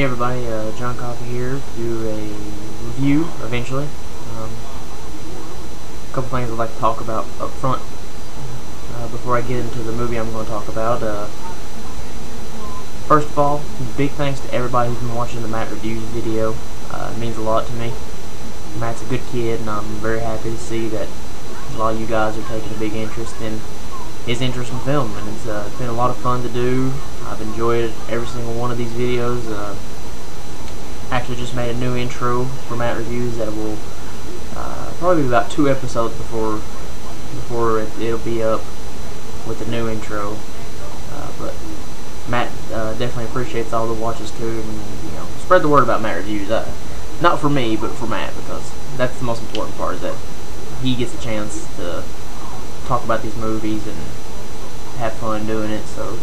Hey everybody, John Coffey here to do a review eventually. A couple things I'd like to talk about up front before I get into the movie I'm going to talk about. First of all, big thanks to everybody who's been watching the Matt Reviews video. It means a lot to me. Matt's a good kid, and I'm very happy to see that a lot of you guys are taking a big interest in his interest in film, and it's been a lot of fun to do. I've enjoyed every single one of these videos. Actually just made a new intro for Matt Reviews that will probably be about 2 episodes before it'll be up with the new intro. But Matt definitely appreciates all the watches too, and spread the word about Matt Reviews. Not for me, but for Matt, because that's the most important part, is that he gets a chance to talk about these movies and have fun doing it. So,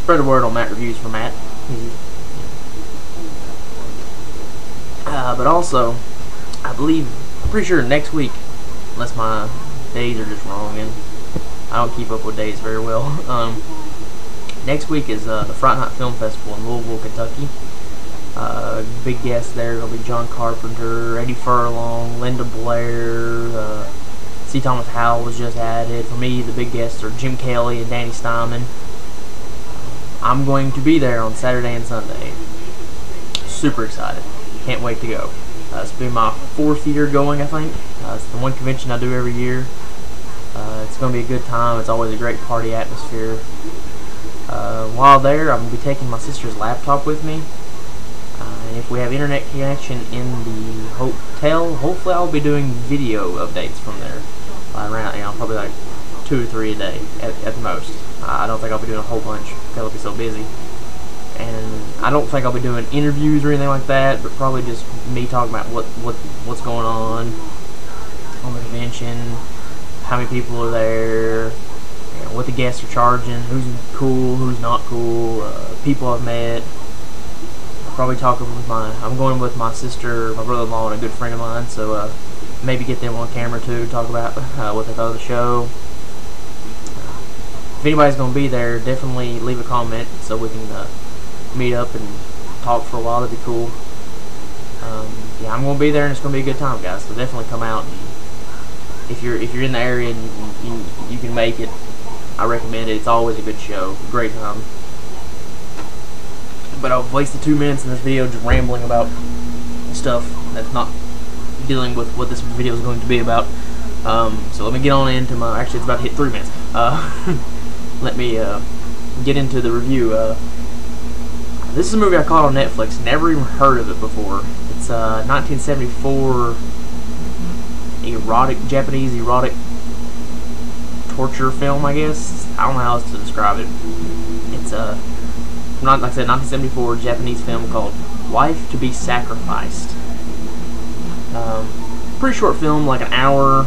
spread the word on Matt Reviews for Matt. But also, I'm pretty sure next week, unless my days are just wrong, and I don't keep up with days very well, next week is the Fright Night Film Festival in Louisville, Kentucky. Big guests there will be John Carpenter, Eddie Furlong, Linda Blair, C. Thomas Howell was just added. For me, the big guests are Jim Kelly and Danny Steinman. I'm going to be there on Saturday and Sunday. Super excited. Can't wait to go. It's been my 4th year going, I think. It's the one convention I do every year. It's going to be a good time. It's always a great party atmosphere. While there, I'm going to be taking my sister's laptop with me. And if we have internet connection in the hotel, hopefully I'll be doing video updates from there. Around, probably like 2 or 3 a day at the most. I don't think I'll be doing a whole bunch because I'll be so busy. And I don't think I'll be doing interviews or anything like that, but probably just me talking about what's going on the convention, how many people are there, what the guests are charging, who's cool, who's not cool, people I've met. I'll probably I'm going with my sister, my brother-in-law, and a good friend of mine, so maybe get them on camera too, talk about what they thought of the show. If anybody's going to be there, definitely leave a comment so we can meet up and talk for a while. That'd be cool. Yeah, I'm going to be there, and it's going to be a good time, guys. So definitely come out. And if you're in the area and you can make it, I recommend it. It's always a good show, great time. But I've wasted 2 minutes in this video just rambling about stuff that's not dealing with what this video is going to be about. So let me get on into my. Actually, it's about to hit 3 minutes. Let me get into the review. This is a movie I caught on Netflix. Never even heard of it before. It's a 1974 Japanese erotic torture film, I guess. I don't know how else to describe it. It's like I said, 1974 Japanese film called Wife to be Sacrificed. Pretty short film, like an hour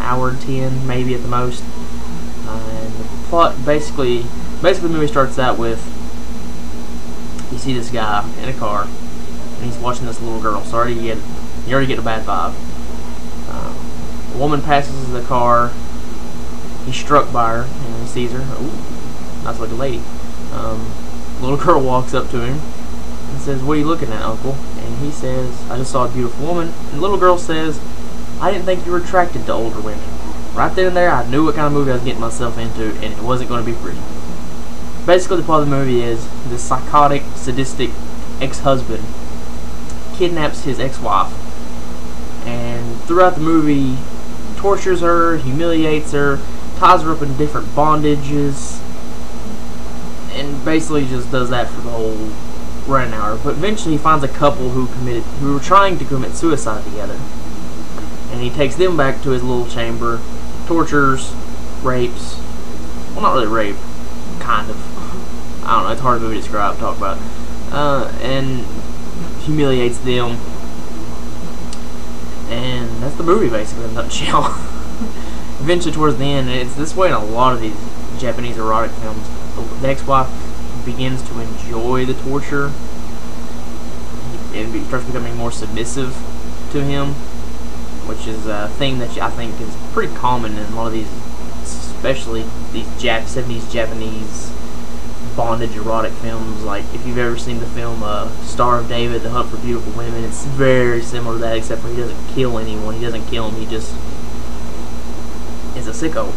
and 10 maybe at the most. And the plot basically the movie starts out with, you see this guy in a car, and he's watching this little girl. So you already get a bad vibe. A woman passes the car. He's struck by her, and he sees her. Ooh, nice looking lady. Little girl walks up to him and says, "What are you looking at, Uncle?" And he says, "I just saw a beautiful woman." And the little girl says, "I didn't think you were attracted to older women." Right then and there, I knew what kind of movie I was getting myself into, and it wasn't going to be pretty. Basically, the plot of the movie is this psychotic, sadistic ex-husband kidnaps his ex-wife, and throughout the movie, tortures her, humiliates her, ties her up in different bondages, and basically just does that for the whole running hour. But eventually, he finds a couple who were trying to commit suicide together, and he takes them back to his little chamber, tortures, rapes. Well, not really rape, kind of. I don't know, it's hard to describe, talk about. And humiliates them. And that's the movie, basically, in a nutshell. Eventually, towards the end, it's this way in a lot of these Japanese erotic films. The ex-wife begins to enjoy the torture, and starts becoming more submissive to him, which is a thing that I think is pretty common in a lot of these, especially these 70s Japanese bondage erotic films. Like if you've ever seen the film Star of David, The Hunt for Beautiful Women, it's very similar to that, except for he doesn't kill anyone. He doesn't kill them. He just is a sicko.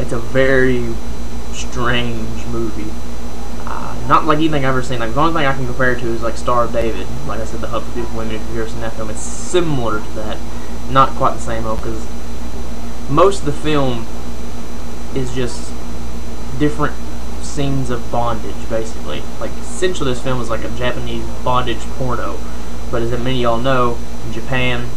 It's a very strange movie. Not like anything I've ever seen. Like the only thing I can compare it to is like Star of David. Like I said, The Hunt for Beautiful Women. If you've ever seen that film, it's similar to that. Not quite the same though, because most of the film is just different scenes of bondage, basically. Like essentially, this film is like a Japanese bondage porno. But as many of y'all know, in Japan,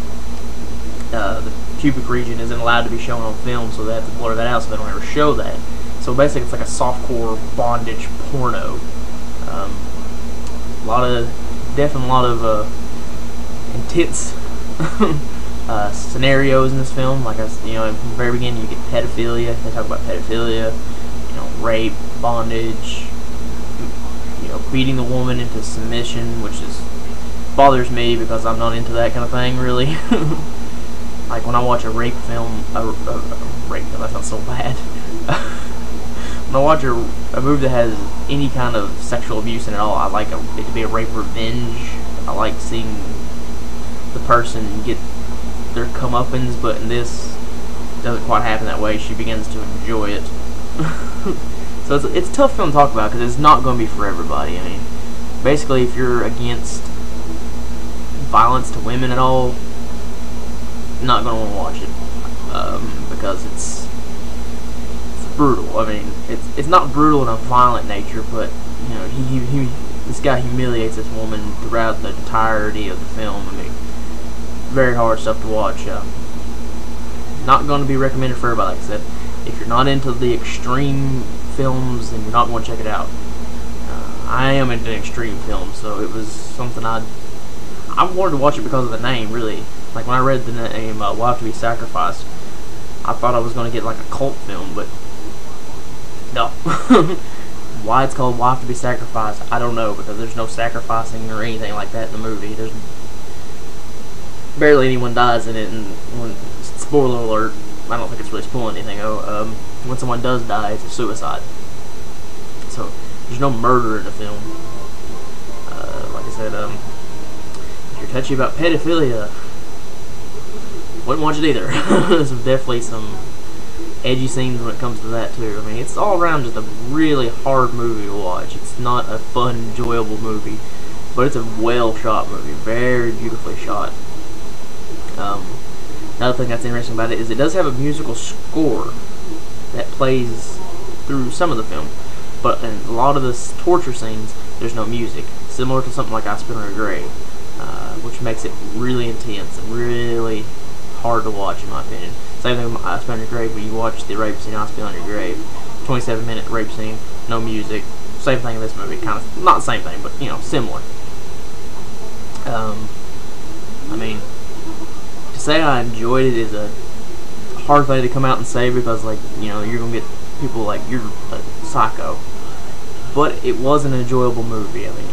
the pubic region isn't allowed to be shown on film, so they have to blur that out so they don't ever show that. So basically, it's like a softcore bondage porno. Definitely a lot of intense scenarios in this film. Like from the very beginning, you get pedophilia. They talk about pedophilia, rape, bondage, beating the woman into submission, which bothers me because I'm not into that kind of thing, really. Like when I watch a rape film, rape film, that sounds so bad. When I watch a movie that has any kind of sexual abuse in it all, I like it to be a rape revenge. I like seeing the person get their comeuppance, but in this, it doesn't quite happen that way. She begins to enjoy it. So it's a tough film to talk about because it's not going to be for everybody. I mean, basically, if you're against violence to women at all, not going to want to watch it because it's brutal. I mean, it's not brutal in a violent nature, but this guy humiliates this woman throughout the entirety of the film. I mean, very hard stuff to watch. Not going to be recommended for everybody. Like I said, if you're not into the extreme films, then you're not going to check it out. I am into extreme films, so it was something I wanted to watch it because of the name, really. Like when I read the name Wife to be Sacrificed, I thought I was going to get like a cult film, but no. Why it's called Wife to be Sacrificed, I don't know, because there's no sacrificing or anything like that in the movie. There's barely anyone dies in it, and spoiler alert, I don't think it's really spoiling anything. When someone does die, it's a suicide. So there's no murder in the film. Like I said, if you're touchy about pedophilia, wouldn't watch it either. There's definitely some edgy scenes when it comes to that too. I mean, it's all around just a really hard movie to watch. It's not a fun, enjoyable movie, but it's a well shot movie, very beautifully shot. Another thing that's interesting about it is it does have a musical score that plays through some of the film, but in a lot of the torture scenes, there's no music, similar to something like I Spit on Your Grave, which makes it really intense and really hard to watch, in my opinion. Same thing with I Spit on Your Grave, when you watch the rape scene, I Spit on Your Grave, 27-minute rape scene, no music. Same thing in this movie, kind of, not the same thing, but similar. I mean, to say I enjoyed it is a hard thing to come out and say, because you're gonna get people like you're a psycho. But it was an enjoyable movie. I mean,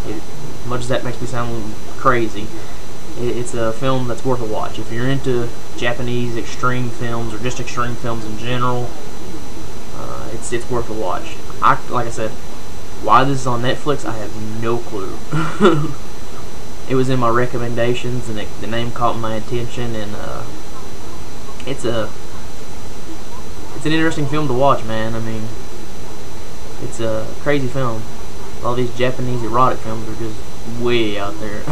as much as that makes me sound crazy, it's a film that's worth a watch. If you're into Japanese extreme films or just extreme films in general, it's worth a watch. Like I said, why this is on Netflix, I have no clue. It was in my recommendations, and the name caught my attention, and it's an interesting film to watch, man. I mean, it's a crazy film. All these Japanese erotic films are just way out there.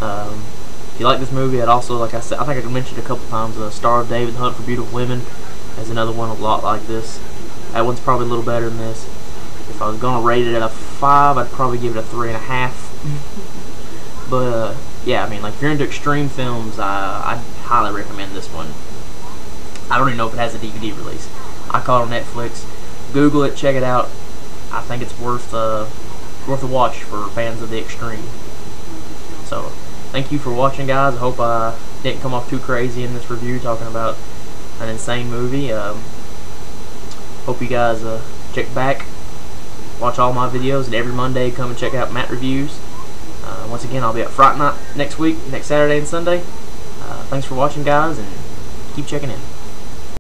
If you like this movie, I'd also, like I said, I think I mentioned a couple times, Star of David, The Hunt for Beautiful Women is another one a lot like this. That one's probably a little better than this. If I was going to rate it at a 5, I'd probably give it a 3.5. But, yeah, I mean, like, if you're into extreme films, I'd highly recommend this one. I don't even know if it has a DVD release. I caught it on Netflix. Google it, check it out. I think it's worth a watch for fans of the extreme. So, thank you for watching, guys. I hope I didn't come off too crazy in this review talking about an insane movie. Hope you guys check back, watch all my videos, and every Monday come and check out Matt Reviews. Once again, I'll be at Fright Night next week, next Saturday and Sunday. Thanks for watching, guys, and keep checking in.